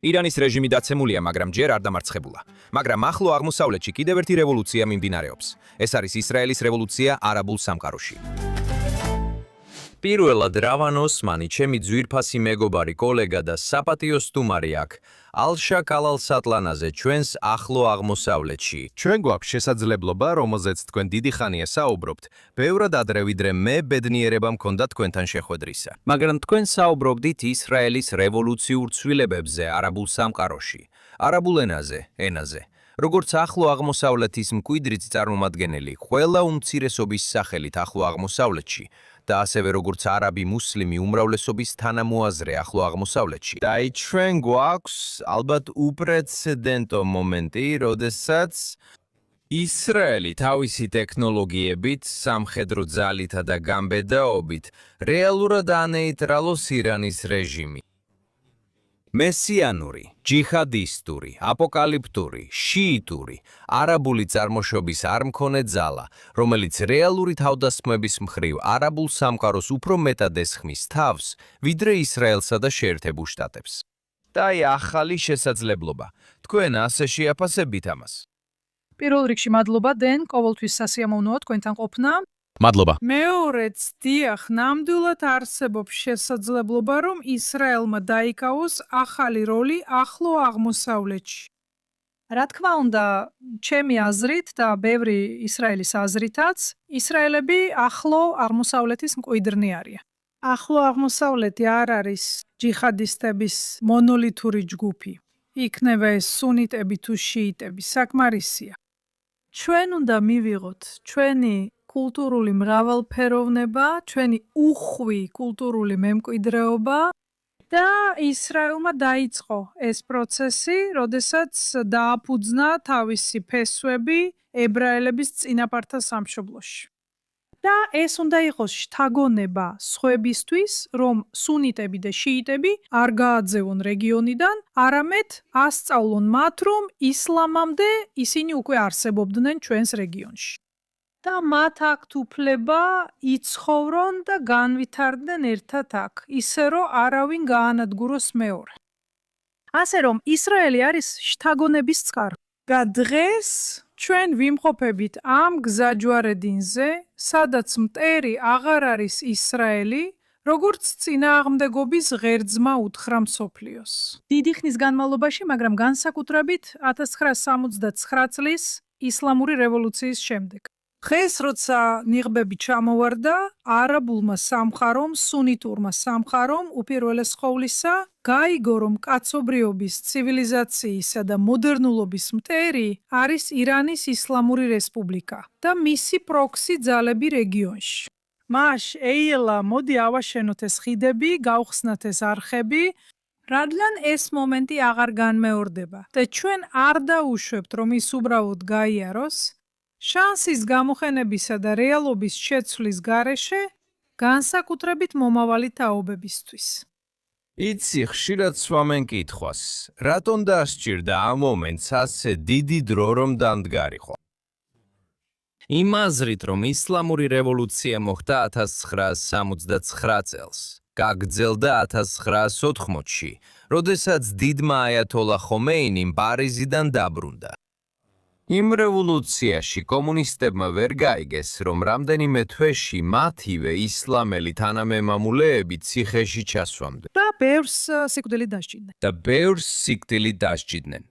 ირანის რეჟიმი დაცემულია, მაგრამ ჯერ არ დამარცხებულა. მაგრამ ახლო აღმოსავლეთში კიდევ ერთი რევოლუცია მიმდინარეობს. ეს არის ისრაელის რევოლუცია არაბულ სამყაროში. პირველად რავან ოსმანი, ჩემი ძვირფასი მეგობარი, კოლეგა და საპატიო სტუმარი აქ, ალშა კალალსატლანაზე, ჩვენს ახლო აღმოსავლეთში. ჩვენ გვაქვს შესაძლებლობა, რომელზეც თქვენ დიდი ხანია საუბრობთ, ბევრად ადრე ვიდრე მე ბედნიერება მქონდა თქვენთან შეხვედრისა. მაგრამ თქვენ საუბრობდით ისრაელის რევოლუციურ ცვლილებებზე არაბულ სამყაროში, არაბულ ენაზე. როგორც ახლო აღმოსავლეთის მკვიდრიც წარმომადგენელი, ყველა უმცირესობის სახელით ახლო აღმოსავლეთში და ასევე როგორც არაბი მუსლიმი უმრავლესობის თანამოაზრე ახლო აღმოსავლეთში. და ჩვენ გვაქვს ალბათ უპრეცედენტო მომენტი, როდესაც ისრაელი თავისი ტექნოლოგიებით, სამხედრო ძალითა და გამბედაობით რეალურად ანეიტრალოს ირანის რეჟიმი. მესიანური, ჯიჰადისტური, აპოკალიფტური, შიიტური, არაბული წარმოშობის არ მქონე ძალა, რომელიც რეალური თავდასხმების მხრივ არაბულ სამყაროს უფრო მეტად ესხმის თავს, ვიდრე ისრაელსა და შეერთებულ შტატებს. და ახალი შესაძლებლობა. თქვენ ასე შეაფასებით ამას. პირველ რიგში მადლობა დენ, ყოველთვის სასიამოვნოა თქვენთან ყოფნა. მადლობა. მეორეც, დიახ, ნამდვილად არსებობს შესაძლებლობა, რომ ისრაელმა დაიკავოს ახალი როლი ახლო აღმოსავლეთში. რა თქმა უნდა, ჩემი აზრით და ბევრი ისრაელის აზრითაც, ისრაელები ახლო აღმოსავლეთის მკვიდრნი არიან. ახლო აღმოსავლეთი არ არის ჯიჰადისტების მონოლითური ჯგუფი. იქნება ეს სუნიტები თუ შიიტები, საკმარისია. ჩვენ უნდა მივიღოთ ჩვენი კულტურული მრავალფეროვნება, ჩვენი უხვი კულტურული მემკვიდრეობა და ისრაელმა დაიწყო ეს პროცესი, როდესაც დააფუძნა თავისი ფესვები ებრაელების წინაპართა სამშობლოში. და ეს უნდა იყოს შთაგონება სხვებისთვის, რომ სუნიტები და შიიტები არ გააძევონ რეგიონიდან, არამედ ასწავლონ მათ, რომ ისლამამდე ისინი უკვე არსებობდნენ ჩვენს რეგიონში. და მათ აქვთ უფლება იცხოვრონ და განვითარდნენ ერთად აქ, ისე რომ არავინ გაანადგუროს მეორე. ასე რომ ისრაელი არის შთაგონების წყარო. და დღეს ჩვენ ვიმყოფებით ამ გზაჯვარედინზე, სადაც მტერი აღარ არის ისრაელი, როგორც წინააღმდეგობის ღერძმა უთხრა მსოფლიოს. დიდი ხნის განმავლობაში, მაგრამ განსაკუთრებით 1979 წლის ისლამური რევოლუციის შემდეგ. დღეს, როცა ნიღბები ჩამოვარდა, არაბულმა სამყარომ, სუნიტურმა სამყარომ უპირველეს ყოვლისა გაიგო, რომ კაცობრიობის, ცივილიზაციისა და მოდერნულობის მტერი არის ირანის ისლამური რესპუბლიკა და მისი პროქსი ძალები რეგიონში. მაშ ეილა, მოდი ავაშენოთ ეს ხიდები, გავხსნათ ეს არხები, რადგან ეს მომენტი აღარ განმეორდება და ჩვენ არ დაუშვებთ, რომ ის უბრალოდ გაიაროს, შანსის გამოხენებისა და რეალობის შეცვლის გარეშე, განსაკუთრებით მომავალი თაობებისთვის. იცი, ხშირად სვამენ კითხვას, რატომ დასჭირდა ამ მომენტს ასე დიდი დრო რომ დამდგარიყო? იმ აზრით, რომ ისლამური რევოლუცია მოხდა 1979 წელს, გაგრძელდა 1980-ში, როდესაც დიდმა აიათოლა ხომეინიმ პარიზიდან დაბრუნდა. იმ რევოლუციაში კომუნისტებმა ვერ გაიგეს, რომ რამდენიმე თვეში მათივე ისლამელი თანამემამულეები ციხეში ჩასვამდნენ. და ბევრს სიკვდილით დასჭიდნენ.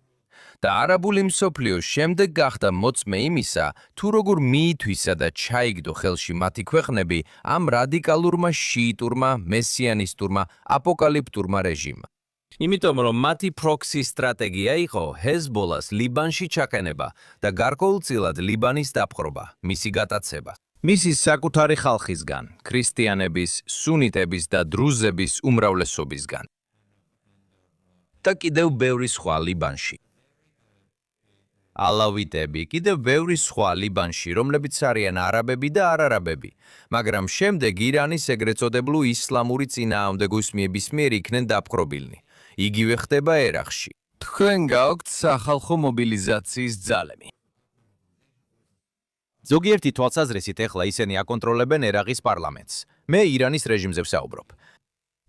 და არაბული მსოფლიო შემდეგ გახდა მოწმე იმისა, თუ როგორ მიითვისა და ჩაიგდო ხელში მათი ქვეყნები ამ რადიკალურმა შიიტურმა, მესიანისტურმა, აპოკალიფტურმა რეჟიმმა. იმიტომ რომ მათი პროქსი სტრატეგია იყო ჰეზბოლას ლიბანში ჩაყენება და გარკვეულწილად ლიბანის დაპყრობა, მისი გატაცება. მისი საკუთარი ხალხისგან, ქრისტიანების, სუნიტების და დრუზების უმრავლესობისგან. და კიდევ ბევრი სხვა ლიბანში. ალავიტები, კიდევ ბევრი სხვა ლიბანში, რომლებიც არიან არაბები და არარაბები, მაგრამ შემდეგ ირანის ეგრეთ წოდებული ისლამური წინააღმდეგობის მიერ იქნენ დაპყრობილნი. იგივე ხდება ერაყში. თქვენ გაქვთ სახალხო მობილიზაციის ძალები. ზოგიერთი თვალსაზრისით ეხლა ისინი აკონტროლებენ ერაყის პარლამენტს. მე ირანის რეჟიმზე ვსაუბრობ.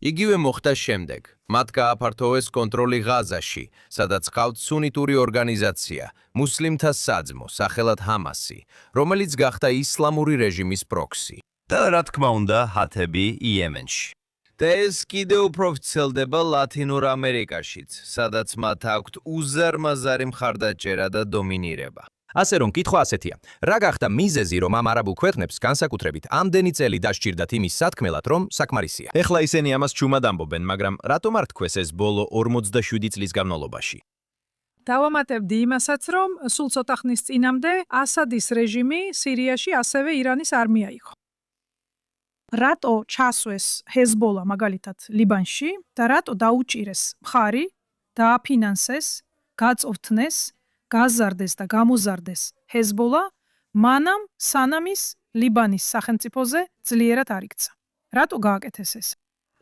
იგივე მოხდა შემდეგ. მათ გააფართოვეს კონტროლი ღაზაში, სადაც ყავთ სუნიტური ორგანიზაცია, მუსლიმთა საძმო, სახელად ჰამასი, რომელიც გახდა ისლამური რეჟიმის პროქსი. და რა თქმა უნდა, ჰათები იემენში. და ეს კიდევ უფრო ვრცელდება ლათინურ ამერიკაშიც, სადაც მათ აქვთ უზარმაზარი მხარდაჭერა და დომინირება. ასე რომ კითხვა ასეთია. რა გახდა მიზეზი, რომ ამ არაბულ ქვეყნებს განსაკუთრებით ამდენი წელი დასჭირდათ იმის სათქმელად, რომ საკმარისია? ეხლა ისინი ამას ჩუმად ამბობენ, მაგრამ რატომ არ თქვეს ეს ბოლო 47 წლის განმავლობაში? დავამატებდი იმასაც, რომ სულ ცოტა ხნის წინამდე ასადის რეჟიმი სირიაში ასევე ირანის არმია იყო. რატო ჩასვეს ჰეზბოლა მაგალითად ლიბანში და რატო დაუჭირეს მხარი, დააფინანსეს, გაწვრთნეს, გაზარდეს და გამოზარდეს ჰეზბოლა, მანამ სანამის ლიბანის სახელმწიფოზე ძლიერად არ იქცა. რატო გააკეთეს ეს?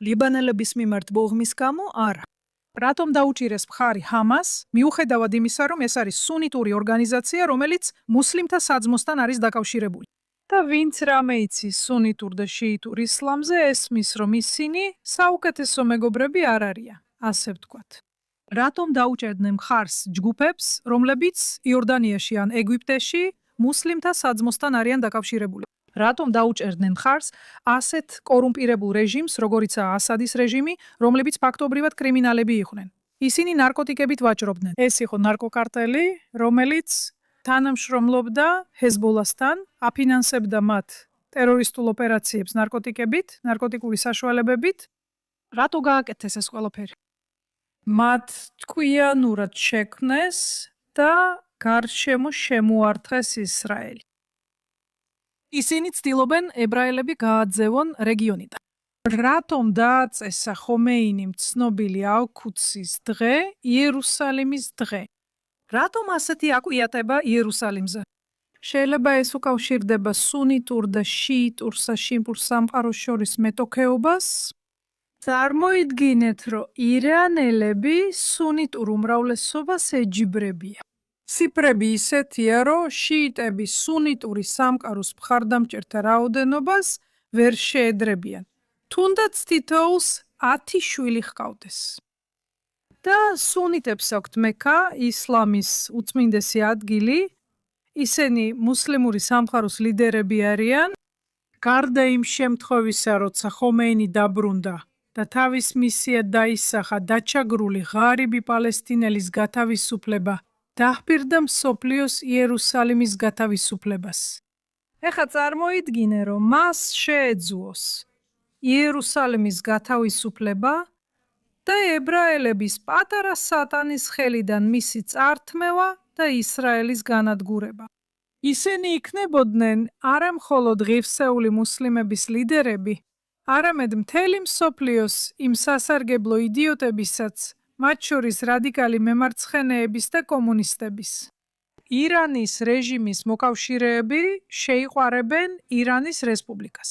ლიბანელების მიმართ ბოღმის გამო? არა. რატომ დაუჭირეს მხარი ჰამას, მიუხედავად იმისა, რომ ეს არის სუნიტური ორგანიზაცია, რომელიც მუსლიმთა საძმოსთან არის დაკავშირებული. და ვინც რამე იცის სუნიტურ და შიიტურ ისლამზე, ესმის, რომ ისინი საუკეთესო მეგობრები არ არიან, ასე ვთქვათ. რატომ დაუჭერდნენ მხარს ჯგუფებს, რომლებიც იორდანიაში ან ეგვიპტეში მუსლიმთა საძმოსთან არიან დაკავშირებული? რატომ დაუჭერდნენ მხარს ასეთ კორუმპირებულ რეჟიმს, როგორიცაა ასადის რეჟიმი, რომლებიც ფაქტობრივად კრიმინალები იყვნენ? ისინი ნარკოტიკებით ვაჭრობდნენ. ეს იყო ნარკოკარტელი, რომელიც თანამშრომლობდა ჰეზბოლასთან, აფინანსებდა მათ ტერორისტულ ოპერაციებს ნარკოტიკებით, ნარკოტიკული საშუალებებით. რატო გააკეთეს ეს ყველაფერი? მათ თქვიანურად შექმნეს და გარშემო შემოარტყეს ისრაელი. ისინი ცდილობენ ებრაელები გააძევონ რეგიონიდან. რატომ დააწესა ხომეინიმ ცნობილი ალ-ქუდსის დღე იერუსალიმის დღე? რატომ ასეთი აკვიატება იერუსალიმზე? შეიძლება ეს უკავშირდება სუნიტურ და შიიტურ საშინპურ სამყაროს შორის მეტოქეობას? წარმოიდგინეთ, რომ ირანელები სუნიტურ უმრავლესობას ეჯიბრებიან. ციფრები ისეთია, რომ შიიტები სუნიტური სამყაროს მხარდამჭერთა რაოდენობას ვერ შეედრებიან. თუნდაც თითოეულს 10 შვილი ჰყავდეს. და სუნიტებს აქვთ მექა, ისლამის უწმინდესი ადგილი, ისინი მუსლიმური სამყაროს ლიდერები არიან. გარდა იმ შემთხვევისა, როცა ხომეინი დაბრუნდა და თავის მისიად დაისახა დაჩაგრული ღარიბი პალესტინელის გათავისუფლება, დაჰპირდა მსოფლიოს იერუსალიმის გათავისუფლებას. ეხლა წარმოიდგინე, რომ მას შეეძუოს იერუსალიმის გათავისუფლება და ებრაელების პატარა სატანის ხელიდან მისი წართმევა და ისრაელის განადგურება. ისინი იქნებოდნენ არა მხოლოდ ღირსეული მუსლიმების ლიდერები, არამედ მთელი მსოფლიოს იმ სასარგებლო იდიოტებისაც, მათ შორის რადიკალი მემარცხენეების და კომუნისტების. ირანის რეჟიმის მოკავშირეები შეიყვარებენ ირანის რესპუბლიკას,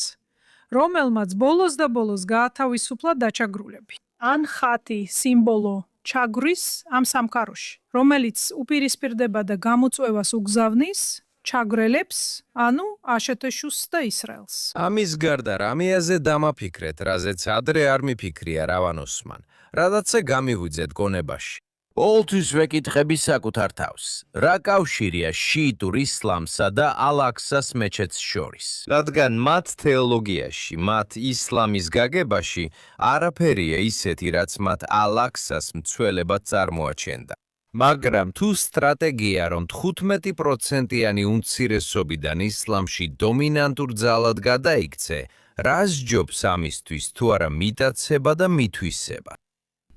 რომელმაც ბოლოს და ბოლოს გაათავისუფლა დაჩაგრულები. ან ხატი, სიმბოლო ჩაგვრის ამ სამყაროში, რომელიც უპირისპირდება და გამოწვევას უგზავნის ჩაგვრელებს, ანუ აშეთეშუს და ისრაელს. ამის გარდა რამეაზე დამაფიქრეთ, რაზეც ადრე არ მიფიქრია რავან ოსმან, რადგანაც გამივიძეთ გონებაში. Όλთვის ვეკითხები საკუთარ თავს, რა კავშირია შიიტურ ისლამსა და ალ-აქსას მეჩეთს შორის? რადგან მათ თეოლოგიაში, მათ ისლამის გაგებაში არაფერია ისეთი, რაც მათ ალ-აქსას მცველებად წარმოაჩენდა. მაგრამ თუ სტრატეგია, რომ 15%-იანი უმცირესობიდან ისლამში დომინანტურ ძალად გადაიქცე, რას ჯობს ამისთვის თუ არა მიტაცება და მითვისება?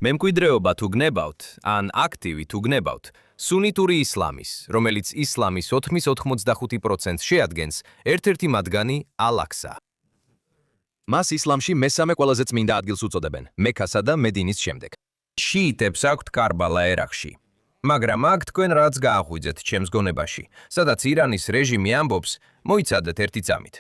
მემკვიდრეობა თუ გნებავთ, ან აქტივი თუ გნებავთ, სუნიტური ისლამის, რომელიც ისლამის 85% შეადგენს, ერთ-ერთი მათგანი ალ-აქსა. მას ისლამში მესამე ყველაზე წმინდა ადგილს უწოდებენ, მექასა და მედინის შემდეგ. შიიტებს აქვთ კარბალა ერაყში. მაგრამ აქ თქვენ რაც გააღვიძეთ ჩემს გონებაში, სადაც ირანის რეჟიმი ამბობს, მოიცადეთ ერთი წამით.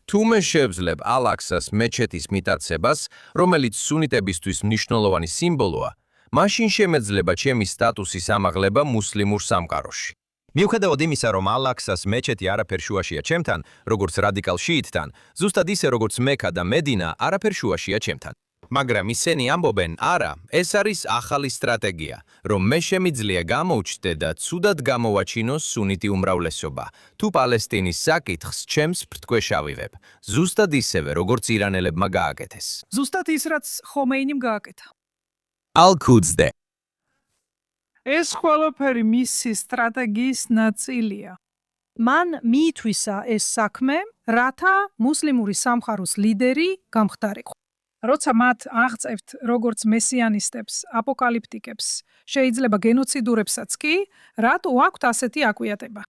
თუ მე შევძლებ ალ-აქსას მეჩეთის მიტაცებას, რომელიც სუნიტებისთვის მნიშვნელოვანი სიმბოლოა, მაშინ შემეძლება ჩემი სტატუსის ამაღლება მუსლიმურ სამყაროში. მიუხედავად იმისა, რომ ალ-აქსას მეჩეთი არაფერ შუაშია ჩემთან, როგორც რადიკალ შიიტთან, ზუსტად ისე როგორც მექა და მედინა არაფერ შუაშია ჩემთან. მაგრამ ისინი ამბობენ, არა, ეს არის ახალი სტრატეგია, რომ მე შემიძლია გამოვჩდე და ცუდად გამოვაჩინოს სუნიტი უმრავლესობა. თუ პალესტინის საკითხს ჩემს ფრთქვეშავივებ, ზუსტად ისევე, როგორც ირანელებმა გააკეთეს. ზუსტად ის, რაც ხომეინიმ გააკეთა. ალ-ქუცდე. ეს ყველაფერი მისი სტრატეგიის ნაწილია. მან მიითვისა ეს საქმე, რათა მუსლიმური სამყაროს ლიდერი გამხდარიყო. როცა მათ აღწევთ როგორც მესიანისტებს, აპოკალიფტიკებს, შეიძლება გენოციდურებსაც კი, რატო აქვთ ასეთი აკვიატება?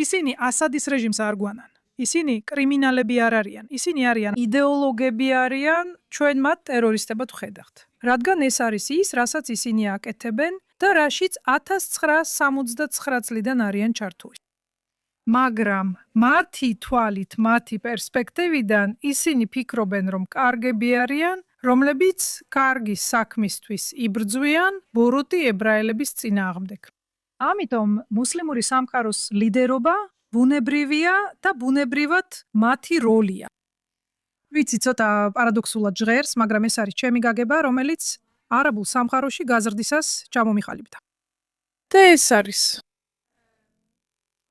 ისინი ასადის რეჟიმს არ გვანან. ისინი კრიმინალები არ არიან. ისინი არიან იდეოლოგები არიან, ჩვენ მათ ტერორისტებად ვხედავთ. რადგან ეს არის ის, რასაც ისინი აკეთებენ და რაშიც 1979 წლიდან არიან ჩართული. მაგრამ მათი თვალით, მათი პერსპექტივიდან ისინი ფიქრობენ, რომ კარგები არიან, რომლებიც კარგი საქმისთვის იბრძვიან ბოროტი ებრაელების წინააღმდეგ. ამიტომ მუსლიმური სამყაროს ლიდერობა ბუნებრივია და ბუნებრივად მათი როლია. ვიცი, ცოტა პარადოქსულად ჟღერს, მაგრამ ეს არის ჩემი გაგება, რომელიც არაბულ სამყაროში გაზრდისას ჩამომიხალიბდა. და ეს არის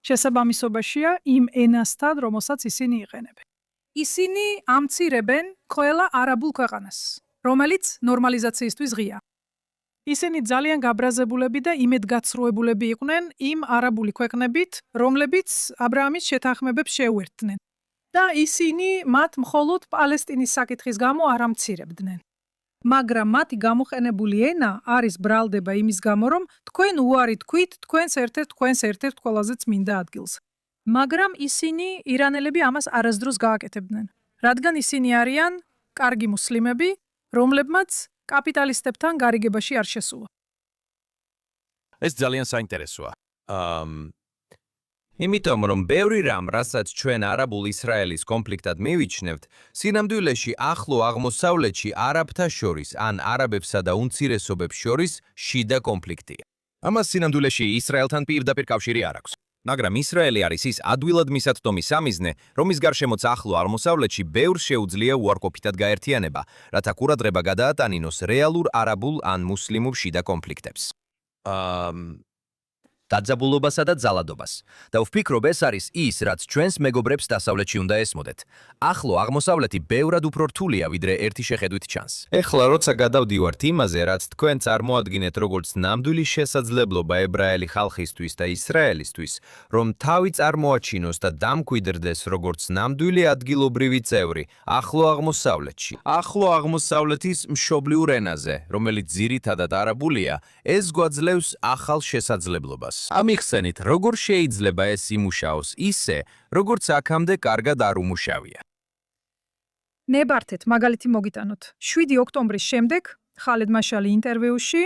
შესაბამისობაშია იმ ენასთან, რომელსაც ისინი იყენებენ. ისინი ამცირებენ ყველა არაბულ ქვეყანას, რომელიც ნორმალიზაციისთვის ღია. ისინი ძალიან გაბრაზებულები და იმედგაცრუებულები იყვნენ იმ არაბული ქვეყნებით, რომლებიც აბრაამის შეთანხმებებს შეუერთდნენ. და ისინი მათ მხოლოდ პალესტინის საკითხის გამო არ ამცირებდნენ. მაგრამ მათი გამოყენებული ენა არის ბრალდება იმის გამო, რომ თქვენ უარი თქვით თქვენს ერთ-ერთ ყველაზე წმინდა ადგილს. მაგრამ ისინი ირანელები ამას არასდროს გააკეთებდნენ, რადგან ისინი არიან კარგი მუსლიმები, რომლებმაც კაპიტალისტებთან გარიგებაში არ შესულა. ეს ძალიან საინტერესოა. იმიტომ რომ ბევრი რამ, რასაც ჩვენ არაბულ-ისრაელის კონფლიქტად მივიჩნევთ, სინამდვილეში ახლო აღმოსავლეთში არაბთა შორის ან არაბებსა და უმცირესობებს შორის შიდა კონფლიქტია. ამას სინამდვილეში ისრაელთან პირდაპირ კავშირი არ აქვს. მაგრამ ისრაელი არის ის ადვილად მისათდომი სამიზნე, რომის გარშემოც ახლო აღმოსავლეთში ბევრს შეუძლია უარყოფითად გაერთიანება, რათა ყურადღება გადაატანინოს რეალურ არაბულ ან მუსლიმურ შიდა კონფლიქტებს. დაძაბულობასა და ძალადობას. და ვფიქრობ, ეს არის ის, რაც ჩვენს მეგობრებს დასავლეთში უნდა ესმოდეთ. ახლო აღმოსავლეთი ბევრად უფრო რთულია, ვიდრე ერთი შეხედვით ჩანს. ეხლა როცა გადავდივართ იმაზე, რაც თქვენ წარმოადგენთ როგორც ნამდვილი შესაძლებლობა ებრაელი ხალხისთვის და ისრაელისთვის, რომ თავი წარმოაჩინოს და დამკვიდრდეს როგორც ნამდვილი ადგილობრივი წევრი ახლო აღმოსავლეთში. ახლო აღმოსავლეთის მშობლიურ ენაზე, რომელიც ძირითადად არაბულია, ეს გვაძლევს ახალ შესაძლებლობას. ამიხსენით, როგორ შეიძლება ეს იმუშაოს ისე, როგორც აქამდე კარგად არ უმუშავია. ნებართეთ, მაგალითი მოგიტანოთ. 7 ოქტომბრის შემდეგ ხალედ მაშალი ინტერვიუში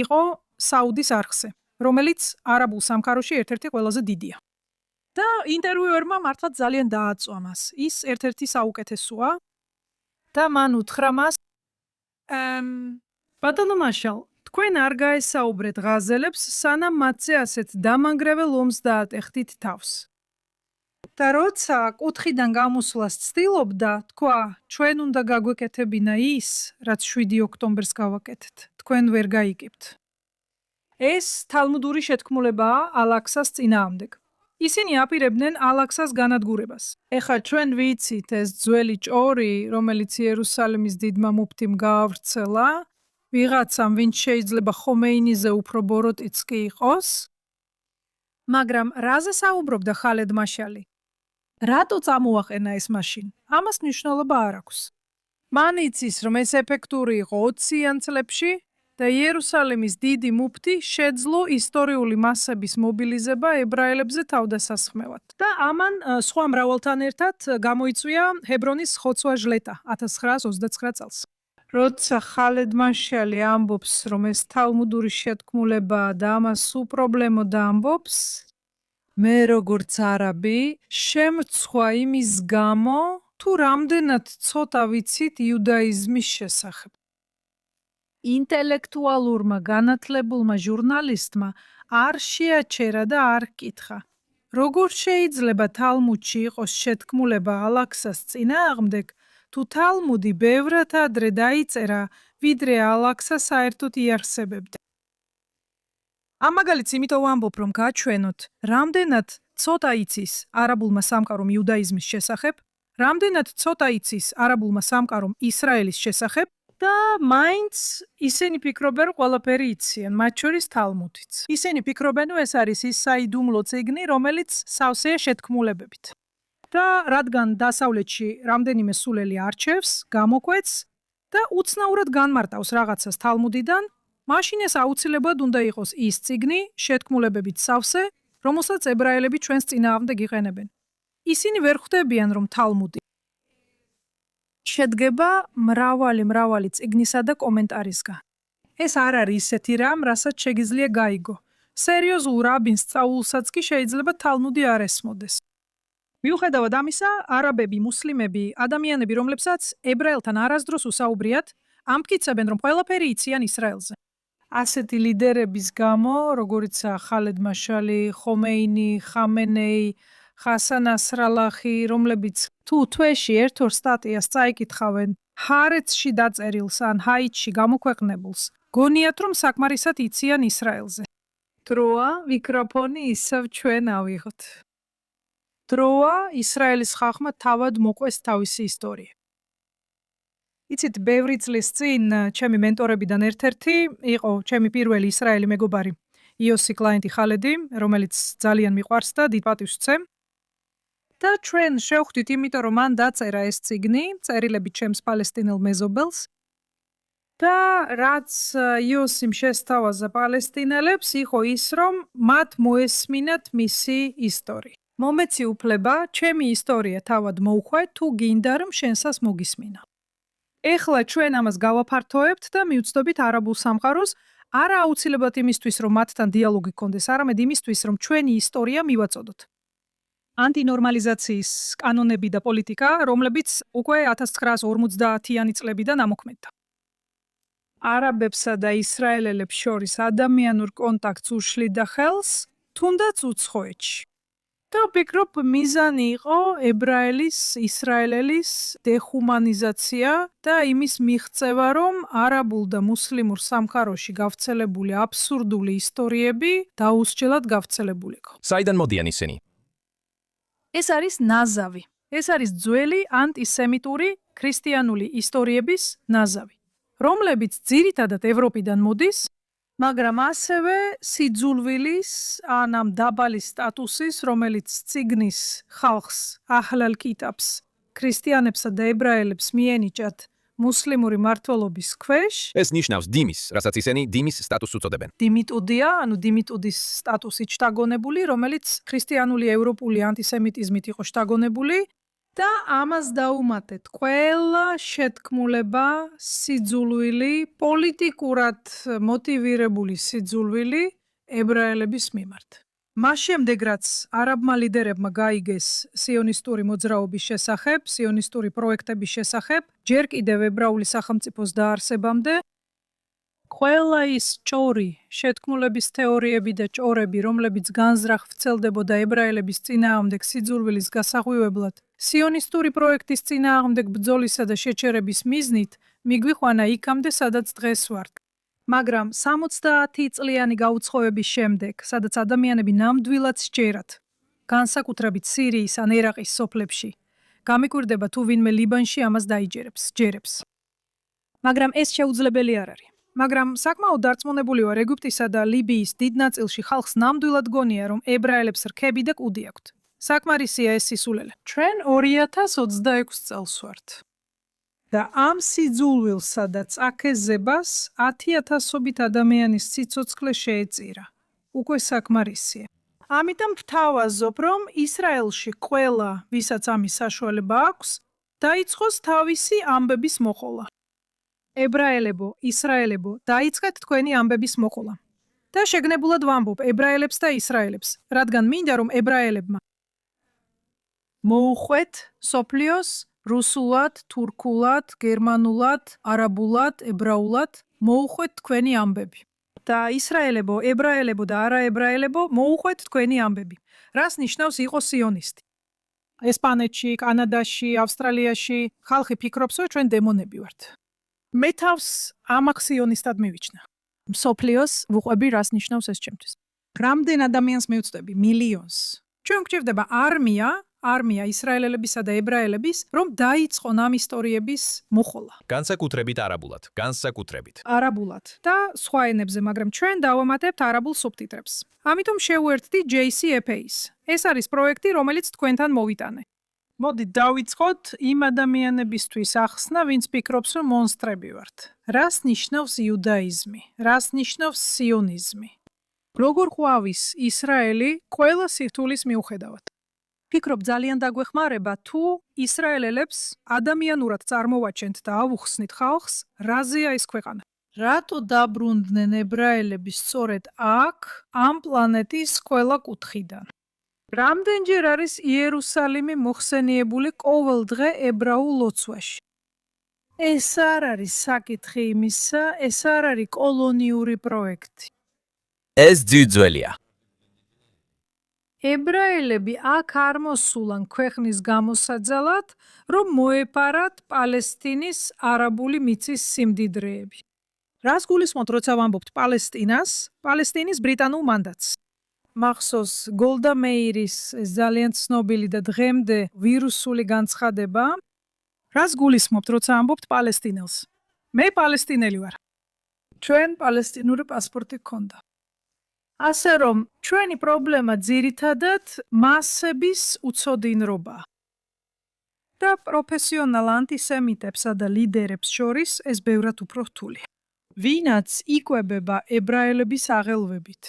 იყო საუდის არხზე, რომელიც არაბულ სამყაროში ერთ-ერთი ყველაზე დიდია. და ინტერვიუერმა მართლაც ძალიან დააწვა მას. ის ერთ-ერთი საუკეთესოა და მან უთხრა მას, ბატონო მაშალ, თქვენ არ გაესაუბრეთ ღაზელებს, სანამ მათზე ასეთ დამანგრეველ ომს დაატეხდით თავს. და როცა კუთხიდან გამოსვლას ცდილობდა, თქვა, ჩვენ უნდა გაგვეკეთებინა ის, რაც 7 ოქტომბერს გავაკეთეთ. თქვენ ვერ გაიგებთ. ეს თალმუდური შეთქმულებაა ალაქსას წინააღმდეგ. ისინი აპირებდნენ ალაქსას განადგურებას. ეხლა ჩვენ ვიცით ეს ძველი ჭორი, რომელიც იერუსალიმის დიდმა მუფტიმ გაავრცელა, ვიღაცამ, ვინც შეიძლება ხომეინიზე უფრო ბოროტიც კი იყოს. მაგრამ რაზე საუბრობდა ხალედ მაშალი? რატო წამოაყენა ეს მაშინ? ამას მნიშვნელობა არ აქვს. მან იცის, რომ ეს ეფექტური იყო 20-იან წლებში და იერუსალიმის დიდი მუფტი შეძლო ისტორიული მასების მობილიზება ებრაელებზე თავდასასხმელად. და ამან სხვა მრავალთან ერთად გამოიწვია ჰებრონის ხოცვა ჟლეტა 1929 წელს. როცა ხალედ მაშალი ამბობს, რომ ეს თალმუდური შეთქმულებაა და ამას უპრობლემოდ ამბობს, მე როგორც არაბი შემცვა იმის გამო, თუ რამდენად ცოტა ვიცით იუდაიზმის შესახებ. ინტელექტუალურმა განათლებულმა ჟურნალისტმა არ შეაჩერა და არ კითხა. როგორ შეიძლება თალმუდში იყოს შეთქმულება ალაქსას წინააღმდეგ, თუ თალმუდი ბევრად ადრე დაიწერა, ვიდრე ალაქსა საერთოდ იარსებებდა. ამ მაგალითს იმიტომ ვამბობ, რომ გაჩვენოთ, რამდენად ცოტა იცის არაბულმა სამყარომ იუდაიზმის შესახებ, რამდენად ცოტა იცის არაბულმა სამყარომ ისრაელის შესახებ და მაინც ისინი ფიქრობენ, რომ ყველაფერი იციან, მათ შორის თალმუდიც. ისინი ფიქრობენ, რომ ეს არის ის საიდუმლო წიგნი, რომელიც სავსეა შეთქმულებებით. და რადგან დასავლეთში რამდენიმე სულელი არჩევს, გამოკვეთს და უცნაურად განმარტავს რაღაცას თალმუდიდან, მაშინ ეს აუცილებლად უნდა იყოს ის წიგნი, შეთქმულებებით სავსე, რომელსაც ებრაელები ჩვენს წინააღმდეგ იყენებენ. ისინი ვერ ხვდებიან, რომ თალმუდი შედგება მრავალი წიგნისა და კომენტარისგან. ეს არ არის ისეთი რამ, რასაც შეგიძლია გაიგო. სერიოზულ რაბინს სწავლულსაც კი შეიძლება თალმუდი არ ესმოდეს. მიუხედავად ამისა, არაბები, მუსლიმები, ადამიანები, რომლებსაც ებრაელთან არასდროს უსაუბრიათ, ამტკიცებენ, რომ ყველაფერი იციან ისრაელზე. ასეთი ლიდერების გამო, როგორიცაა ხალედ მაშალი, ხომეინი, ხამენეი, ხასან ნასრალახი, რომლებიც თუ თვეში ერთ-ორ სტატიას წაიკითხავენ ჰარეცში დაწერილს ან ჰაითში გამოქვეყნებულს, გონიათ, რომ საკმარისად იციან ისრაელზე. დროა მიკროფონი ისევ ჩვენ ავიღოთ. დროა ისრაელის ხალხმა თავად მოყვეს თავისი ისტორია. იცით, ბევრი წლის წინ ჩემი მენტორებიდან ერთ-ერთი იყო ჩემი პირველი ისრაელი მეგობარი, იოსი კლაინტი ხალედი, რომელიც ძალიან მიყვარს და დიდ პატივს ვცემ. და ჩვენ შევხვდით, იმიტომ რომ მან დაწერა ეს წიგნი, წერილები ჩემს პალესტინელ მეზობელს. და რაც იოსიმ შესთავაზა პალესტინელებს, იყო ის, რომ მათ მოესმინათ მისი ისტორია. მომეცი უფლება, ჩემი ისტორია თავად მოვხვე, თუ გინდა რომ შენსას მოგისმინა. ეხლა ჩვენ ამას გავაფართოებთ და მივცდობით არაბულ სამყაროს, არა აუცილებლად იმისთვის, რომ მათთან დიალოგი გქონდეს, არამედ იმისთვის, რომ ჩვენი ისტორია მივაწოდოთ. ანტინორმალიზაციის კანონები და პოლიტიკა, რომლებიც უკვე 1950-იანი წლებიდან ამოქმედდა. არაბებსა და ისრაელელებს შორის ადამიანურ კონტაქტს უშლიდა ხელს, თუნდაც უცხოეთში. და ვფიქრობ, მიზანი იყო ებრაელის, ისრაელელის დეხუმანიზაცია და იმის მიღწევა, რომ არაბულ და მუსლიმურ სამყაროში გავრცელებული აბსურდული ისტორიები დაუსჯელად გავრცელებულიყო. საიდან მოდიან ისინი? ეს არის ნაზავი. ეს არის ძველი ანტისემიტური ქრისტიანული ისტორიების ნაზავი, რომლებიც ძირითადად ევროპიდან მოდის, მაგრამ ასევე სიძულვილის ან ამ დაბალი სტატუსის, რომელიც ციგნის ხალხს აჰლალ კიტაბს, ქრისტიანებსა და ებრაელებს მიენიჭათ მუსლიმური მმართველობის ქვეშ. ეს ნიშნავს დიმის, რასაც ისინი დიმის სტატუსს უწოდებენ. დიმიტუდია, ანუ დიმიტუდის სტატუსით შტაგონებული, რომელიც ქრისტიანული ევროპული ანტისემიტიზმით იყო შტაგონებული და ამას დაუმატეთ ყველა შეთქმულება, სიძულვილი, პოლიტიკურად მოტივირებული სიძულვილი ებრაელების მიმართ. მას შემდეგ, რაც არაბმა ლიდერებმა გაიგეს სიონისტური მოძრაობის შესახებ, სიონისტური პროექტების შესახებ, ჯერ კიდევ ებრაული სახელმწიფოს დაარსებამდე, ყველა ის ჭორი, შეთქმულების თეორიები და ჭორები, რომლებიც განზრახ ვრცელდებოდა ებრაელების წინააღმდეგ სიძულვილის გასაღვივებლად, სიონისტური პროექტის წინააღმდეგ ბრძოლისა და შეჩერების მიზნით, მიგვიყვანა იქამდე, სადაც დღეს ვართ. მაგრამ 70 წლიანი გაუცხოების შემდეგ, სადაც ადამიანები ნამდვილად სჯერათ, განსაკუთრებით სირიის ან ერაყის სოფლებში, გამიკვირდება თუ ვინმე ლიბანში ამას დაიჯერებს, ჯერებს. მაგრამ ეს შეუძლებელი არ არის. მაგრამ საკმაოდ დარწმუნებული ვარ, ეგვიპტისა და ლიბიის დიდ ნაწილში ხალხს ნამდვილად გონია, რომ ებრაელებს რქები და კუდი აქვთ. საკმარისია ეს სისულელე. ჩვენ 2026 წელს ვართ. და ამ სიძულვილს, სადაც აკეზებას 10,000-ობით ადამიანის სიცოცხლე შეეწირა. უკვე საკმარისია. ამიტომ ვთავაზობ, რომ ისრაელში ყველა, ვისაც ამის საშუალება აქვს, დაიწყოს თავისი ამბების მოყოლა. ებრაელებო, ისრაელებო, დაიწყეთ თქვენი ამბების მოყოლა. და შეგნებულად ვამბობ ებრაელებს და ისრაელებს, რადგან მინდა რომ ებრაელებმა მოუხვეთ სოფლიოს რუსულად, თურქულად, გერმანულად, არაბულად, ებრაულად, მოუხვეთ თქვენი ამბები. და ისრაელებო, ებრაელებო და არაებრაელებო, მოუხვეთ თქვენი ამბები. რას ნიშნავს იყო სიონისტი? ესპანეთში, კანადაში, ავსტრალიაში ხალხი ფიქრობს, რომ ჩვენ დემონები ვართ. მე თავს ამაქსიონისტად მივიჩნე. მსოფლიოს ვუყვები რას ნიშნავს ეს ჩემთვის. რამდენ ადამიანს მივწდები? მილიონს. ჩვენ გვჭირდება არმია ისრაელელებისა და ებრაელების, რომ დაიწყონ ამ ისტორიების მოხოლა. განსაკუთრებით არაბულად, განსაკუთრებით. არაბულად და სხვა ენებზე, მაგრამ ჩვენ დავამატებთ არაბულ სუბტიტრებს. ამიტომ შევუერთდი JCFA-ს. ეს არის პროექტი, რომელიც თქვენთან მოვიტანე. მოდით დავიწყოთ იმ ადამიანებისთვის ახსნა, ვინც ფიქრობს, რომ მონსტრები ვართ. რას ნიშნავს იუდაიზმი? რას ნიშნავს სიონიზმი? როგორ ყვავის ისრაელი ყველა სირთულის მიუხედავად? ფიქრობ ძალიან დაგვეხმარება თუ ისრაელელებს ადამიანურად წარმოვაჩენთ და ავუხსნით ხალხს, რაზეა ეს ქვეყანა. რატო დაბრუნდნენ ებრაელები სწორედ აქ, ამ პლანეტის ყველა კუთხიდან? რამდენჯერ არის იერუსალიმი მოხსენიებული ყოველდღე ებრაულ ლოცვაში? ეს არ არის საკითხი იმისა, ეს არ არის კოლონიური პროექტი. ეს ძიძველია. ებრაელები აქ არ მოსულან ქვეყნის გამოსაძალად, რომ მოეპარათ პალესტინის არაბული მიწის სიმდიდრეები. რას გულისხმობთ, როცა ვამბობთ პალესტინას, პალესტინის ბრიტანულ მანდატს? მახსოვს გოლდა მეირის ძალიან ცნობილი და დღემდე ვირუსული განცხადება. რას გულისხმობთ, როცა ამბობთ პალესტინელს? მე პალესტინელი ვარ. ჩვენ პალესტინური პასპორტი გქონდა. ასე რომ, ჩვენი პრობლემა ძირითადად მასების უცოდინრობაა. და პროფესიონალ ანტისემიტებსა და ლიდერებს შორის ეს ბევრად უფრო რთულია. ვინაც იკვებება ებრაელების აღელვებით.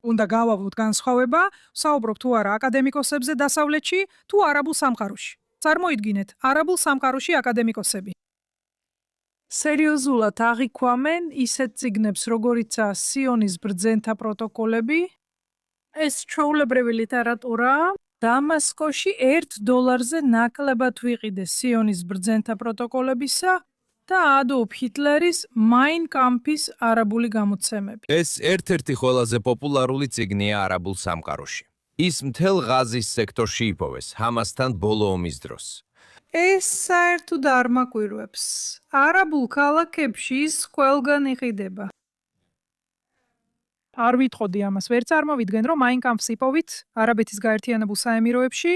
უნდა გავავლოთ განსხვავება, საუბრობ თუ არა აკადემიკოსებზე დასავლეთში, თუ არაბულ სამყაროში. წარმოიდგინეთ, არაბულ სამყაროში აკადემიკოსები. სერიოზულად აღიქვამენ ისეთ წიგნებს, როგორიცაა სიონის ბრძენთა პროტოკოლები. ეს ჩვეულებრივი ლიტერატურაა. დამასკოში $1 ნაკლებად ვიყიდე სიონის ბრძენთა პროტოკოლებისა და ადოლფ ჰიტლერის მაინ კამფის არაბული გამოცემები. ეს ერთ-ერთი ყველაზე პოპულარული წიგნია არაბულ სამყაროში. ის მთელ ღაზის სექტორში იპოვეს ჰამასთან ბოლო ომის დროს. ეს საერთოდ არ მაკვირვებს. არაბულ ქალაქებში ის ყველგან იყიდება. არ ვიტყოდი ამას, ვერ წარმოვიდგენ, რომ მაინ კამფს იპოვით არაბეთის გაერთიანებულ საემიროებში,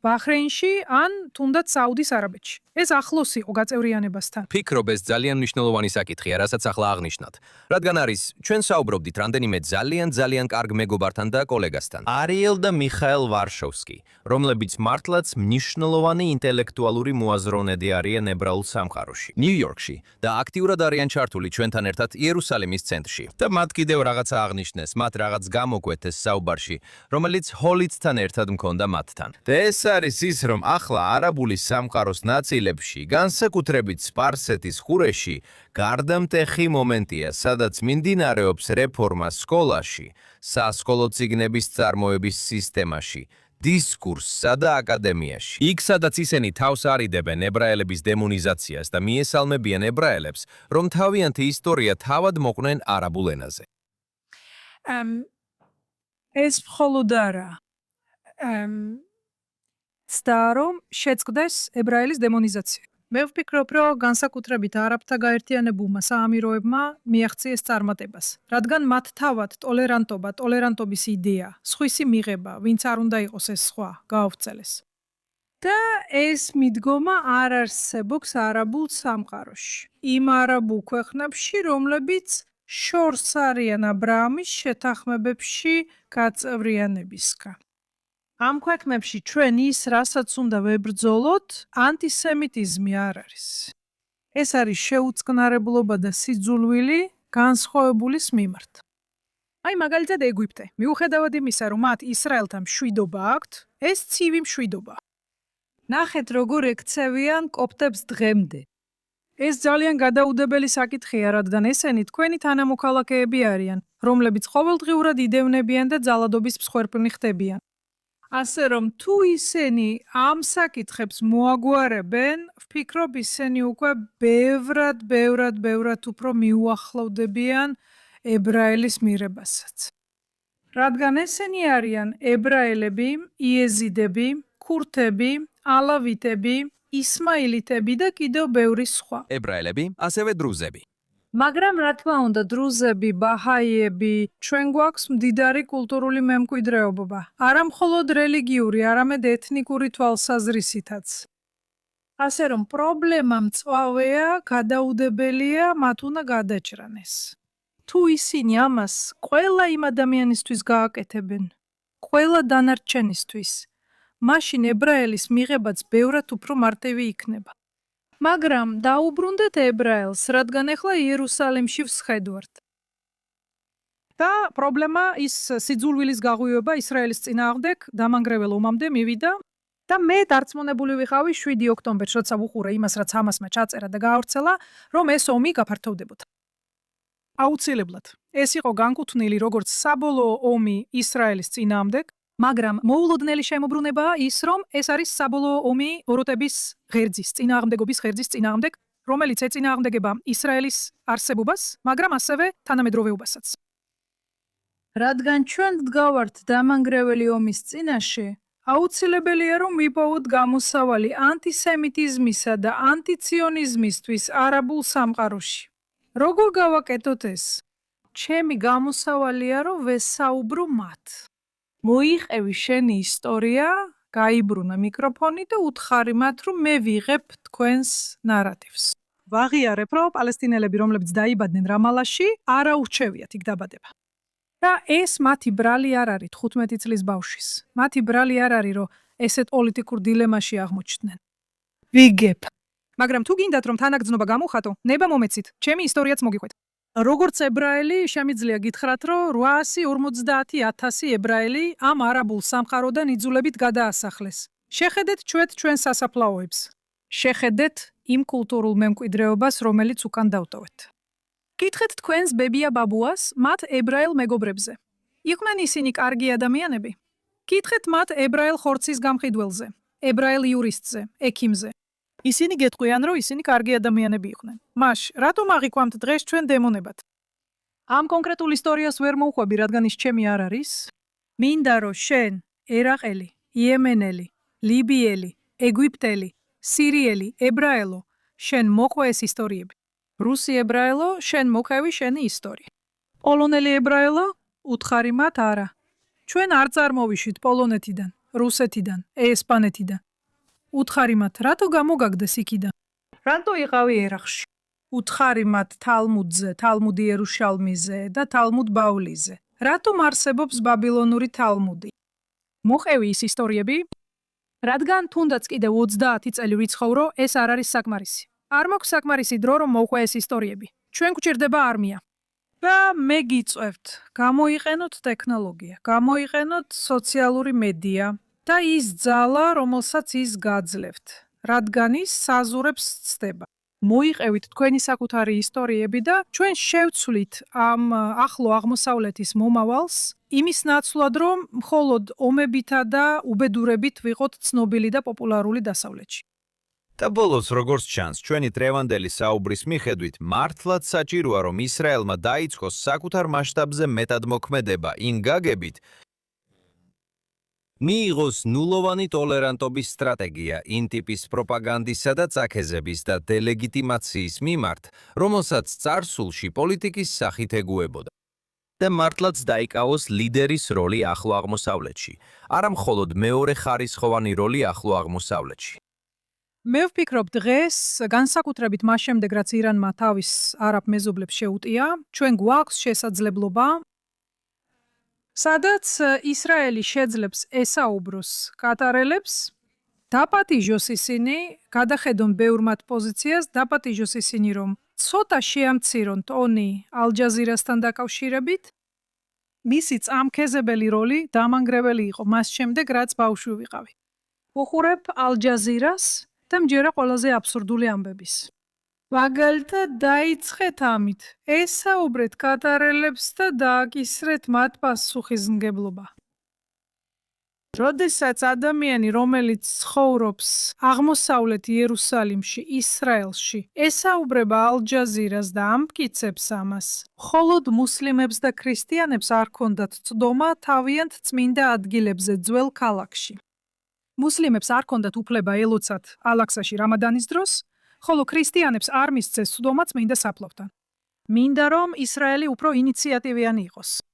ბაჰრეინში ან თუნდაც საუდის არაბეთში. ეს ახლოს იყო გაწევრიანებასთან. ფიქრობ, ეს ძალიან მნიშვნელოვანი საკითხია, რასაც ახლა აღნიშნავთ. რადგან არის, ჩვენ საუბრობდით რამდენიმე ძალიან კარგ მეგობართან და კოლეგასთან. არიელ და მიხაელ ვარშოვსკი, რომლებიც მართლაც მნიშვნელოვანი ინტელექტუალური მოაზროვნედი არიან ებრაულ სამყაროში, ნიუ-იორკში და აქტიურად არიან ჩართული ჩვენთან ერთად იერუსალიმის ცენტრში. და მათ კიდევ რაღაცა აღნიშნეს, მათ რაღაც გამოკვეთეს საუბარში, რომელიც ჰოლიცთან ერთად მქონდა მათთან. და ეს არის ის, რომ ახლა არაბული სამყაროს ნაწილებში, განსაკუთრებით სპარსეთის ყურეში, გარდამტეხი მომენტია, სადაც მიმდინარეობს რეფორმა სკოლაში, სასკოლო წიგნების წარმოების სისტემაში, დისკურსსა და აკადემიაში. იქ, სადაც ისინი თავს არიდებენ ებრაელების დემონიზაციას და მიესალმებიან ებრაელებს, რომ თავიანთი ისტორია თავად მოყვნენ არაბულ ენაზე. ეს მხოლოდ არა. ცდა რომ შეწყდეს ებრაელის დემონიზაცია. მე ვფიქრობ, რომ განსაკუთრებით არაბთა გაერთიანებულმა საამიროებმა მიაღწიეს წარმატებას, რადგან მათ თავად ტოლერანტობა, ტოლერანტობის იდეა, სხვისი მიღება, ვინც არ უნდა იყოს ეს სხვა, გაავრცელეს. და ეს მიდგომა არ არსებობს არაბულ სამყაროში. იმ არაბულ ქვეყნებში, რომლებიც შორს არიან აბრაამის შეთანხმებებში გაწევრიანებისგან. ამ ქვეყნებში ჩვენ ის, რასაც უნდა ვებრძოლოთ, ანტისემიტიზმი არ არის. ეს არის შეუწყნარებლობა და სიძულვილი განსხვავებულის მიმართ. აი მაგალითად ეგვიპტე. მიუხედავად იმისა, რომ მათ ისრაელთან მშვიდობა აქვთ, ეს ცივი მშვიდობა. ნახეთ, როგორ ექცევიან კოპტებს დღემდე. ეს ძალიან გადაუდებელი საკითხია, რადგან ესენი თქვენი თანამოქალაქეები არიან, რომლებიც ყოველდღიურად იდევნებიან და ძალადობის მსხვერპლი ხდებიან. ასე რომ თუ ისინი ამ საკითხებს მოაგვარებენ, ვფიქრობ ისინი უკვე ბევრად უფრო მიუახლოვდებიან ებრაელის მიღებასაც. რადგან ესენი არიან ებრაელები, იეზიდები, ქურთები, ალავიტები, ისმაილიტები და კიდევ ბევრი სხვა. ებრაელები, ასევე დრუზები. მაგრამ რა თქმა უნდა, დრუზები, ბაჰაიები, ჩვენ გვაქვს მდიდარი კულტურული მემკვიდრეობა. არა მხოლოდ რელიგიური, არამედ ეთნიკური თვალსაზრისითაც. ასე რომ პრობლემა მწვავეა, გადაუდებელია, მათ უნდა გადაჭრანეს. თუ ისინი ამას ყველა იმ ადამიანისთვის გააკეთებენ, ყველა დანარჩენისთვის, მაშინ ებრაელის მიღებაც ბევრად უფრო მარტივი იქნება. მაგრამ დაუბრუნდეთ ებრაელს, რადგან ახლა იერუსალიმში ვსხედვართ. და პრობლემა ის სიძულვილის გაღვივება ისრაელის წინააღმდეგ დამანგრეველ ომამდე მივიდა და მე დარწმუნებული ვიყავი 7 ოქტომბერს, როცა ვუყურე იმას, რაც ჰამასმა ჩაწერა და გაავრცელა, რომ ეს ომი გაფართოვდებოდა. აუცილებლად. ეს იყო განკუთვნილი როგორც საბოლოო ომი ისრაელის წინააღმდეგ, მაგრამ მოულოდნელი შემოbrunებაა ის, რომ ეს არის საბოლოო ომი ოროტების ღერძის, წინააღმდეგობის ღერძის წინააღმდეგ, რომელიც ეწინააღმდეგება ისრაელის არსებობას, მაგრამ ასევე თანამედროვეობასაც. რადგან ჩვენ ვდგავართ დამანგრეველი ომის წინაშე, აუცილებელია რომ ვიპოვოთ გამოსავალი ანტისემიტიზმისა და ანტიციონიზმისთვის არაბულ სამყაროში. როგორ გავაკეთოთ ეს? ჩემი გამოსავალია რომ ვესაუბრო მათ. მოიყევი შენი ისტორია, გაიბრუნა მიკროფონი და უთხარი მათ, რომ მე ვიღებ თქვენს ნარატივს. ვაღიარებ, რომ პალესტინელები, რომლებიც დაიბადნენ რამალაში, არა ურჩევიათ იქ დაბადება. და ეს მათი ბრალი არ არის 15 წლის ბავშვის. მათი ბრალი არ არის, რომ ესეთ პოლიტიკურ დილემაში აღმოჩნდნენ. ვიგებ. მაგრამ თუ გინდათ, რომ თანაგრძნობა გამოვხატო, ნება მომეცით, ჩემი ისტორიაც მოგიყვეთ. როგორც ებრაელი, შემიძლია გითხრათ, რომ 850,000 ებრაელი ამ არაბულ სამყაროდან იძულებით გადაასახლეს. შეხედეთ ჩვენ სასაფლაოებს. შეხედეთ იმ კულტურულ მემკვიდრეობას, რომელიც უკან დავტოვეთ. გითხრეთ თქვენს ბებია ბაბუას, მათ ებრაელ მეგობრებზე. იყვნენ ისინი კარგი ადამიანები? გითხრეთ მათ ებრაელ ხორცის გამყიდველზე, ებრაელ იურისტზე, ექიმზე. ისინი გეტყვიან, რომ ისინი კარგი ადამიანები იყვნენ. მაშ, რატომ აღიქვამთ დღეს ჩვენ დემონებად? ამ კონკრეტულ ისტორიას ვერ მოვხვები, რადგან ის ჩემი არ არის. მინდა რომ შენ, ერაყელი, იემენელი, ლიბიელი, ეგვიპტელი, სირიელი, ებრაელო, შენ მოყვე ეს ისტორიები. რუსი ებრაელო, შენ მოხევი შენი ისტორია. პოლონელი ებრაელო, უთხარი მათ არა. ჩვენ არ წარმოვიშვით პოლონეთიდან, რუსეთიდან, ესპანეთიდან. უთხარი მათ, რატო გამოგაგდეს იქიდან? რატო იყავი ერახში? უთხარი მათ თალმუდზე, თალმუდ იერუშალმიზე და თალმუდ ბავლიზე. რატომ არსებობს ბაბილონური თალმუდი? მოყევი ის ისტორიები? რადგან თუნდაც კიდევ 30 წელი ვიცხოვრო, ეს არ არის საკმარისი. არ მაქვს საკმარისი დრო, რომ მოვყვე ეს ისტორიები. ჩვენ გვჭირდება არმია. და მე გიწევთ, გამოიყენოთ ტექნოლოგია, გამოიყენოთ სოციალური მედია და ის ძალა, რომელსაც ის გაძლევთ, რადგან ის საზურებს ცდება. მოიყევით თქვენი საკუთარი ისტორიები და ჩვენ შევცვლით ამ ახლო აღმოსავლეთის მომავალს, იმის ნაცვლად, რომ მხოლოდ ომებითა და უბედურებით ვიყოთ ცნობილი და პოპულარული დასავლეთში. და ბოლოს როგორც ჩანს, ჩვენი დღევანდელი საუბრის მიხედვით, მართლაც საჭიროა, რომ ისრაელმა დაიწყოს საკუთარ მასშტაბზე მეტადმოქმედება, იმ გაგებით მიიღოს ნულოვანი ტოლერანტობის სტრატეგია იმ ტიპის პროპაგანდისა და წაქეზების და დელეგიტიმაციის მიმართ, რომელსაც წარსულში პოლიტიკის სახით ეგუებოდა. და მართლაც დაიკავოს ლიდერის როლი ახლო აღმოსავლეთში, არა მხოლოდ მეორე ხარისხოვანი როლი ახლო აღმოსავლეთში. მე ვფიქრობ დღეს, განსაკუთრებით მას შემდეგ, რაც ირანმა თავის არაბ მეზობლებს შეუტია, ჩვენ გვაქვს შესაძლებლობა, სადაც ისრაელი შეძლებს ესაუბროს კატარელებს, დაპატიჟოს ისინი, გადახედონ ბევრ მათ პოზიციას, დაპატიჟოს ისინი, რომ ცოტა შეამცირონ ტონი ალ-ჯაზირასთან დაკავშირებით. მისი წამქეზებელი როლი დამანგრეველი იყო მას შემდეგ, რაც ბავშვი ვიყავი. ვუხურებ ალ-ჯაზირას და მჯერა ყველაზე აბსურდული ამბების. მაგალითად დაიწყეთ ამით, ესაუბრეთ კატარელებს და დააკისრეთ მათ პასუხისმგებლობა. როდესაც ადამიანი, რომელიც ცხოვრობს აღმოსავლეთ იერუსალიმში, ისრაელში, ესაუბრება ალ-ჯაზირას და ამტკიცებს ამას, მხოლოდ მუსლიმებს და ქრისტიანებს არ ჰქონდათ წვდომა თავიანთ წმინდა ადგილებზე ძველ ქალაქში. მუსლიმებს არ ჰქონდათ უფლება ელოცათ ალაქსაში რამადანის დროს, ხოლო ქრისტიანებს არ მისცეს წვდომა წმინდა საფლავთან. მინდა რომ ისრაელი უფრო ინიციატივიანი იყოს.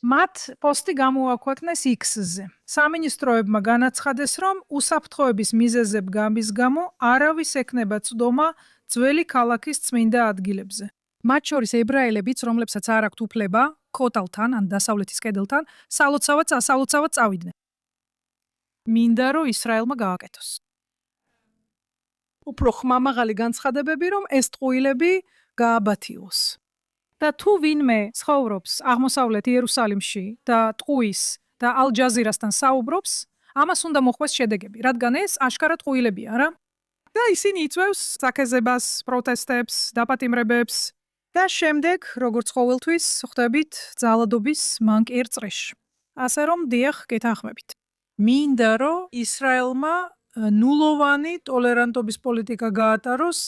მათ პოსტი გამოაქვეყნეს X-ზე. სამინისტროებმა განაცხადეს, რომ უსაფრთხოების მიზეზების გამო არავის ექნება წვდომა ძველი ქალაქის წმინდა ადგილებზე. მათ შორის ებრაელებიც, რომლებსაც არ აქვთ უფლება ქოთალთან ან დასავლეთის კედელთან სასალოცავად წავიდნენ. მინდა რომ ისრაელმა გააკეთოს. უფრო ხმამაღალი განცხადებები, რომ ეს ტყუილები გააბათიოს. და თუ ვინმე ცხოვრობს აღმოსავლეთ იერუსალიმში და ტყუის და ალ-ჯაზირასთან საუბრობს, ამას უნდა მოხვდეს შედეგები, რადგან ეს აშკარა ტყუილებია, რა? და ისინი იწვევს საქეზებას, პროტესტებს, დაპატიმრებებს და შემდეგ, როგორც ყოველთვის, ხვდებით ძალადობის მანკიერ წრეში. ასე რომ, დიახ, გეთანხმებით. მინდა რომ ისრაელმა ნულოვანი ტოლერანტობის პოლიტიკა გაატაროს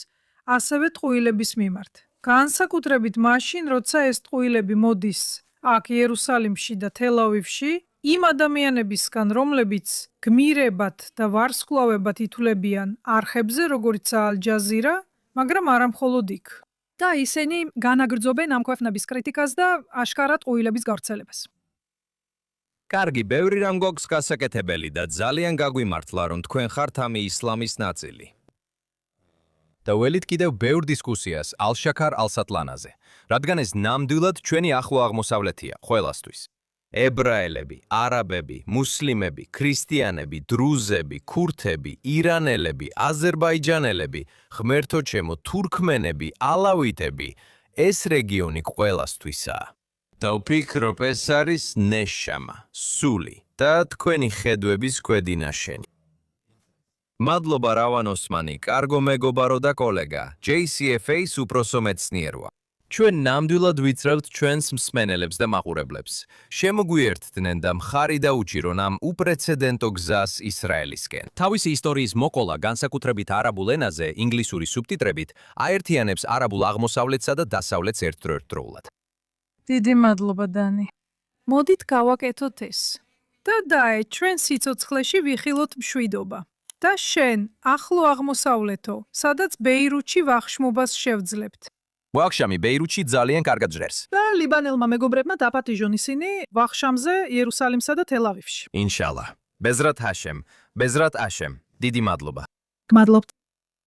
ასევე ტყუილების მიმართ. განსაკუთრებით მაშინ, როცა ეს ტყუილები მოდის აქ იერუსალიმში და თელ-ავივში, იმ ადამიანებისგან, რომლებიც გმირებად და ვარსკვლავებად ითვლებიან არხებზე, როგორიცაა ალ-ჯაზირა, მაგრამ არა მხოლოდ იქ. და ისინი განაგრძობენ ამ ქვეყნების კრიტიკას და აშკარად ტყუილების გავრცელებას. კარგი, ბევრი რამ გვაქვს გასაკეთებელი და ძალიან გაგვიმართლა, რომ თქვენ ხართ ამი ისლამის ნაწილი. და ველით კიდევ ბევრ დისკუსიას ალ-შაქარ ალ-სატლანაზე, რადგან ეს ნამდვილად ჩვენი ახლო აღმოსავლეთია ყველასთვის. ებრაელები, არაბები, მუსლიმები, ქრისტიანები, დრუზები, ქურთები, ირანელები, აზერბაიჯანელები, ღმერთო ჩემო, თურქმენები, ალავიტები, ეს რეგიონი ყველასთვისაა. და ვფიქრობ, ეს არის ნეშამა, სული და თქვენი ხედვების ქვედინაშენი. მადლობა რავან ოსმანი, კარგო მეგობარო და კოლეგა, JCFA-ის უფროსო მეცნიეროა. ჩვენ ნამდვილად ვიწრევთ ჩვენს მსმენელებს და მაყურებლებს. შემოგვიერთდნენ და მხარი დაუჭირონ ამ უპრეცედენტო გზას ისრაელისკენ. თავისი ისტორიის მოყოლა განსაკუთრებით არაბულ ენაზე, ინგლისური სუბტიტრებით, აერთიანებს არაბულ აღმოსავლეთსა და დასავლეთს ერთდროულად. დიდი მადლობა, დანი. მოდით გავაკეთოთ ეს. და დაე, ჩვენ სიცოცხლეში ვიხილოთ მშვიდობა. და შენ, ახლო აღმოსავლეთო, სადაც ბეირუთში ვახშმობას შევძლებთ. ვახშამი ბეირუთში ძალიან კარგად ჟღერს. და ლიბანელმა მეგობრებმა დაპატიჟონ ისინი ვახშამზე იერუსალიმსა და თელ-ავივში. ინშალა. ბეზრათ ჰაშემ, ბეზრათ აშემ. დიდი მადლობა. გმადლობთ.